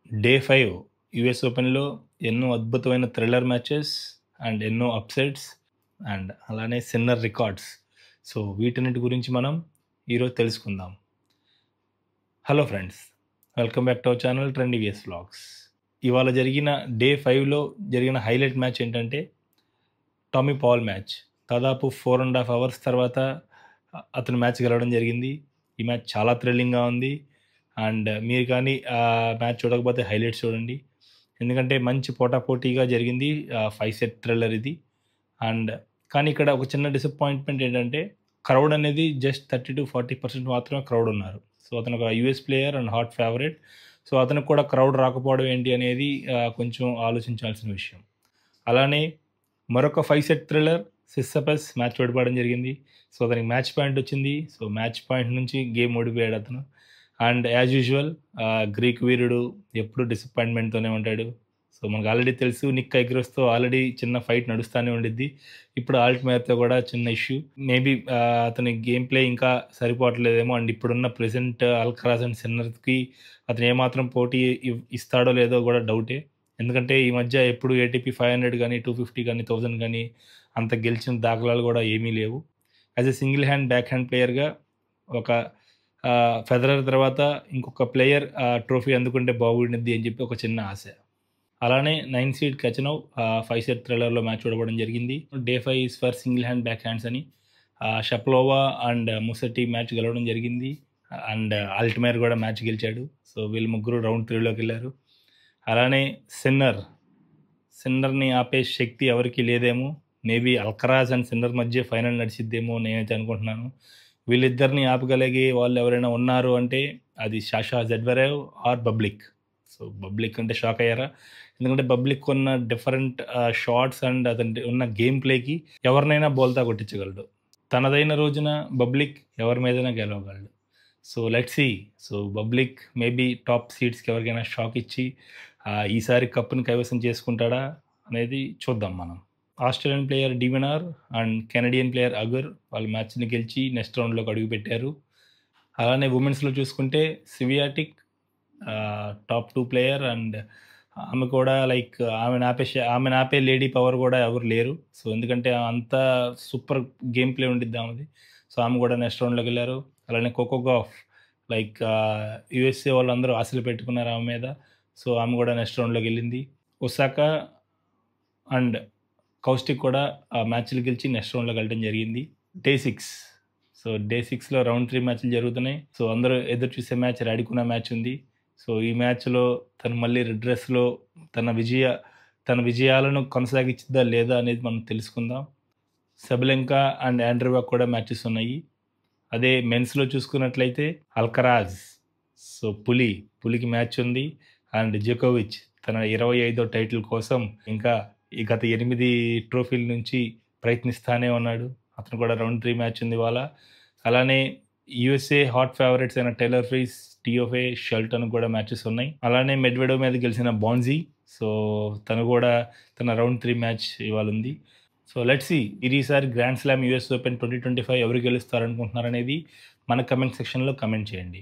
Day 5 US ఓపెన్‌లో ఎన్నో అద్భుతమైన థ్రిల్లర్ మ్యాచెస్ అండ్ ఎన్నో అప్సెట్స్ అండ్ అలానే సిన్నర్ రికార్డ్స్. సో, వీటన్నిటి గురించి మనం ఈరోజు తెలుసుకుందాం. Hello friends! Welcome back to our channel trendy VS vlogs. ఇవాళ జరిగిన డే 5లో జరిగిన హైలైట్ మ్యాచ్ ఏంటంటే టామీ పాల్ మ్యాచ్. దాదాపు 4½ అవర్స్ తర్వాత అతను మ్యాచ్ గెలవడం జరిగింది. ఈ మ్యాచ్ చాలా థ్రిల్లింగ్‌గా ఉంది. అండ్ మీరు కానీ మ్యాచ్ చూడకపోతే హైలైట్స్ చూడండి. ఎందుకంటే మంచి పోటాపోటీగా జరిగింది. 5 సెట్ థ్రిల్లర్ ఇది. అండ్ కానీ ఇక్కడ ఒక చిన్న డిసప్పాయింట్‌మెంట్ ఏంటంటే క్రౌడ్ అనేది జస్ట్ 30-40% మాత్రమే క్రౌడ్ ఉన్నారు. సో, అతను ఒక US player and hot favourite. So, అతనికి కూడా క్రౌడ్ రాకపోవడం ఏంటి అనేది కొంచెం ఆలోచించాల్సిన విషయం. అలానే మరొక 5 సెట్ థ్రిల్లర్ సిస్సపస్ మ్యాచ్ ఓడిపోవడం జరిగింది. సో, అతనికి మ్యాచ్ పాయింట్ వచ్చింది. సో, మ్యాచ్ పాయింట్ నుంచి గేమ్ ఓడిపోయాడు అతను. అండ్ యాజ్ యూజువల్ గ్రీక్ వీరుడు ఎప్పుడు డిసప్పాయింట్మెంట్‌తోనే ఉంటాడు. సో, మనకు ఆల్రెడీ తెలుసు నిక్ కైక్రోస్‌తో ఆల్రెడీ చిన్న ఫైట్ నడుస్తూనే ఉండిద్ది. ఇప్పుడు ఆల్ట్‌మేర్‌తో కూడా చిన్న ఇష్యూ. మేబీ అతని గేమ్ ప్లే ఇంకా సరిపోవట్లేదేమో. అండ్ ఇప్పుడున్న ప్రెజెంట్ అల్కరాజ్ అండ్ సిన్నర్‌కి అతను ఏమాత్రం పోటీ ఇస్తాడో లేదో కూడా డౌటే. ఎందుకంటే ఈ మధ్య ఎప్పుడు ఏటీపీ 500 గానీ, 250 గానీ, 1000 గానీ అంత గెలిచిన దాఖలాలు కూడా ఏమీ లేవు. As a single hand, back hand ప్లేయర్‌గా ఒక ఫెదరర్ తర్వాత ఇంకొక ప్లేయర్ ట్రోఫీ అందుకుంటే బాగుండిద్ది అని చెప్పి ఒక చిన్న ఆశ. అలానే 9 సీడ్ కచెనోవ్ 5 సెట్ థ్రిల్లర్‌లో మ్యాచ్ ఓడిపోవడం జరిగింది. Day 5 is for single hand back hands అని షప్లోవా అండ్ ముసటి మ్యాచ్ గెలవడం జరిగింది. అండ్ ఆల్ట్‌మేర్ కూడా మ్యాచ్ గెలిచాడు. సో, వీళ్ళు ముగ్గురు రౌండ్ 3లోకి వెళ్ళారు. అలానే సిన్నర్‌ని ఆపే శక్తి ఎవరికీ లేదేమో. మేబీ అల్కరాజ్ అండ్ సిన్నర్ మధ్య ఫైనల్ నడిచిద్దేమో నేనైతే అనుకుంటున్నాను. వీళ్ళిద్దరిని ఆపగలిగే వాళ్ళు ఎవరైనా ఉన్నారు అంటే అది సాషా జెడ్వరేవ్ ఆర్ బబ్లిక్. సో, బబ్లిక్ అంటే షాక్ అయ్యారా? ఎందుకంటే బబ్లిక్ ఉన్న డిఫరెంట్ షాట్స్ అండ్ అతని ఉన్న గేమ్ ప్లేకి ఎవరినైనా బోల్తా కొట్టించగలడు. తనదైన రోజున బబ్లిక్ ఎవరి మీదైనా గెలవగలడు. So, let's see. So, Bublik maybe top సీడ్స్‌కి ఎవరికైనా షాక్ ఇచ్చి ఈసారి కప్‌ని కైవసం చేసుకుంటాడా అనేది చూద్దాం మనం. Australian player de Minaur and Canadian player Auger వాళ్ళు మ్యాచ్‌ని గెలిచి నెక్స్ట్ రౌండ్‌లోకి అడుగుపెట్టారు. అలానే ఉమెన్స్‌లో చూసుకుంటే సివియాటిక్ టాప్ 2 ప్లేయర్ అండ్ ఆమె కూడా లైక్ ఆమెను ఆపే లేడీ పవర్ కూడా ఎవరు లేరు. సో, ఎందుకంటే అంత సూపర్ గేమ్ ప్లే ఉండిద్ది ఆమెది. సో, ఆమె కూడా నెక్స్ట్ రౌండ్‌లోకి వెళ్ళారు. అలానే కోకో గౌఫ్ లైక్ యూఎస్ఏ వాళ్ళందరూ ఆశలు పెట్టుకున్నారు ఆమె మీద. సో, ఆమె కూడా నెక్స్ట్ రౌండ్‌లోకి వెళ్ళింది. ఒసాకా అండ్ కౌస్టిక్ కూడా ఆ మ్యాచ్‌లు గెలిచి నెక్స్ట్ రౌండ్‌లోకి వెళ్ళడం జరిగింది. డే 6 సో, డే 6లో రౌండ్ 3 మ్యాచ్‌లు జరుగుతున్నాయి. సో, అందరూ ఎదురు చూసే మ్యాచ్ రాడికునా మ్యాచ్ ఉంది. సో, ఈ మ్యాచ్‌లో తను మళ్ళీ రెడ్ డ్రెస్‌లో తన విజయాలను కొనసాగించిద్దా లేదా అనేది మనం తెలుసుకుందాం. సెబలెంకా అండ్ ఆండ్రీవా కూడా మ్యాచెస్ ఉన్నాయి. అదే మెన్స్‌లో చూసుకున్నట్లయితే అల్కరాజ్ సో, పులికి మ్యాచ్ ఉంది. అండ్ జోకోవిచ్ తన 25వ టైటిల్ కోసం ఇంకా ఈ గత 8 ట్రోఫీల నుంచి ప్రయత్నిస్తానే ఉన్నాడు. అతను కూడా రౌండ్ 3 మ్యాచ్ ఉంది ఇవాళ. అలానే యూఎస్ఏ హాట్ ఫేవరెట్స్ అయిన టైలర్ ఫ్రీస్, టియోఫే, షెల్టన్ కూడా మ్యాచెస్ ఉన్నాయి. అలానే మెడ్వెడోవ్ మీద గెలిచిన బాన్జీ సో, తను కూడా తన రౌండ్ 3 మ్యాచ్ ఇవాళ ఉంది. సో, లెట్స్ సీ ఈసారి గ్రాండ్ స్లామ్ యూఎస్ ఓపెన్ 2025 ఎవరు గెలుస్తారనుకుంటున్నారనేది మన కమెంట్ సెక్షన్‌లో కమెంట్ చేయండి.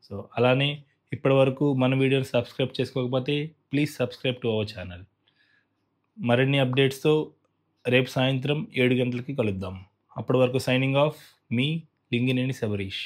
సో, అలానే ఇప్పటివరకు మన వీడియోని సబ్స్క్రైబ్ చేసుకోకపోతే please subscribe to our channel. మరిన్ని అప్డేట్స్‌తో రేపు సాయంత్రం 7 గంటలకి కలుద్దాం. అప్పటి వరకు సైనింగ్ ఆఫ్ మీ లింగినేని శబరీష్.